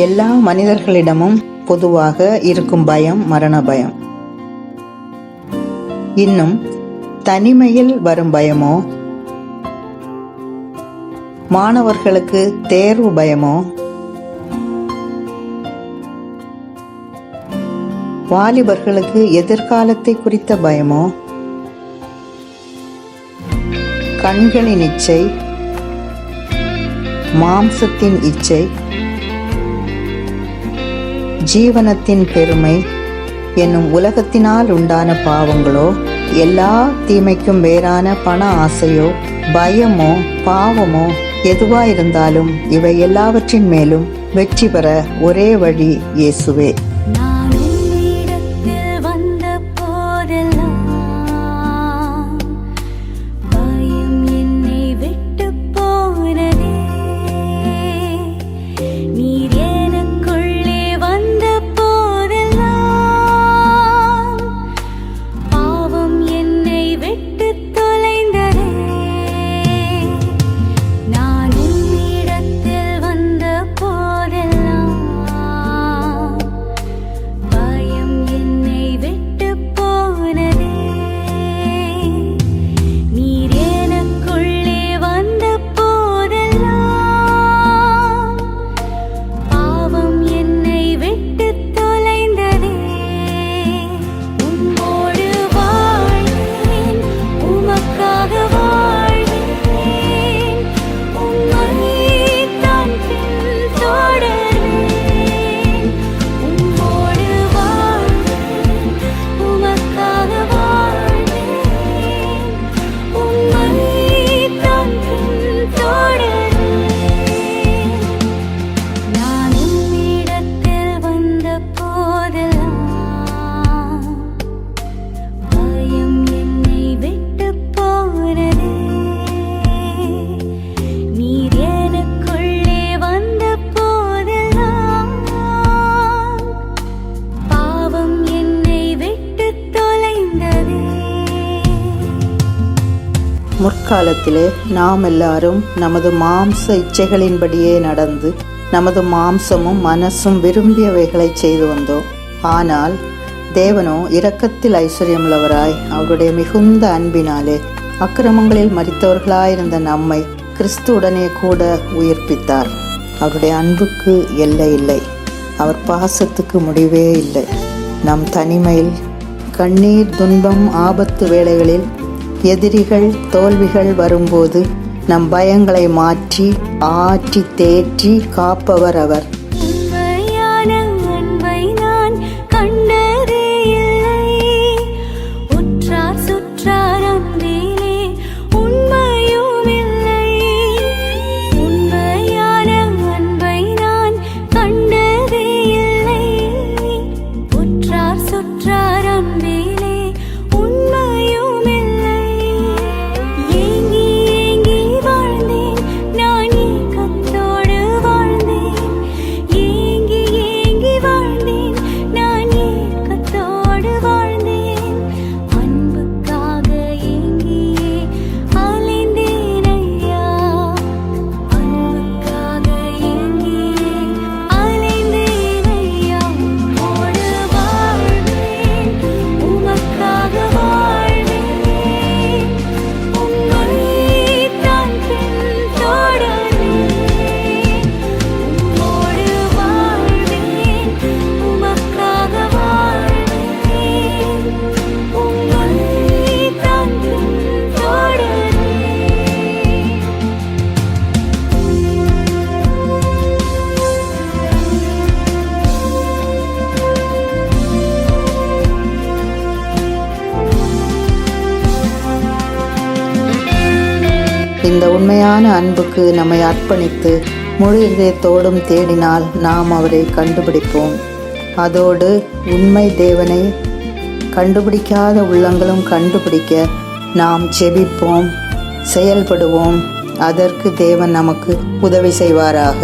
எல்லா மனிதர்களிடமும் பொதுவாக இருக்கும் பயம் மரண பயம். இன்னும் தனிமையில் வரும் பயமோ, மாணவர்களுக்கு தேர்வு பயமோ, வாலிபர்களுக்கு எதிர்காலத்தை குறித்த பயமோ, கண்களின் இச்சை, மாம்சத்தின் இச்சை, ஜீவனத்தின் பெருமை என்னும் உலகத்தினால் உண்டான பாவங்களோ, எல்லா தீமைக்கும் வேறான பண ஆசையோ, பயமோ, பாவமோ எதுவாயிருந்தாலும் இவை எல்லாவற்றின் மேலும் வெற்றி பெற ஒரே வழி இயேசுவே. முற்காலத்திலே நாம் எல்லாரும் நமது மாம்ச இச்சைகளின்படியே நடந்து நமது மாம்சமும் மனசும் விரும்பியவைகளை செய்து வந்தோம். ஆனால் தேவனோ இரக்கத்தில் ஐஸ்வர்யமுள்ளவராய் அவருடைய மிகுந்த அன்பினாலே அக்கிரமங்களில் மரித்தவர்களாயிருந்த நம்மை கிறிஸ்துவுடனே கூட உயிர்ப்பித்தார். அவருடைய அன்புக்கு எல்லை இல்லை, அவர் பாசத்துக்கு முடிவே இல்லை. நம் தனிமையில், கண்ணீர், துன்பம், ஆபத்து வேளைகளில், எதிரிகள், தோல்விகள் வரும்போது நம் பயங்களை மாற்றி ஆற்றி தேற்றி காப்பவர் அவர். இந்த உண்மையான அன்புக்கு நம்மை அர்ப்பணித்து முழு இதயத்தோடும் தேடினால் நாம் அவரை கண்டுபிடிப்போம். அதோடு உண்மை தேவனை கண்டுபிடிக்காத உள்ளங்களும் கண்டுபிடிக்க நாம் ஜெபிப்போம், செயல்படுவோம். அதற்கு தேவன் நமக்கு உதவி செய்வாராக.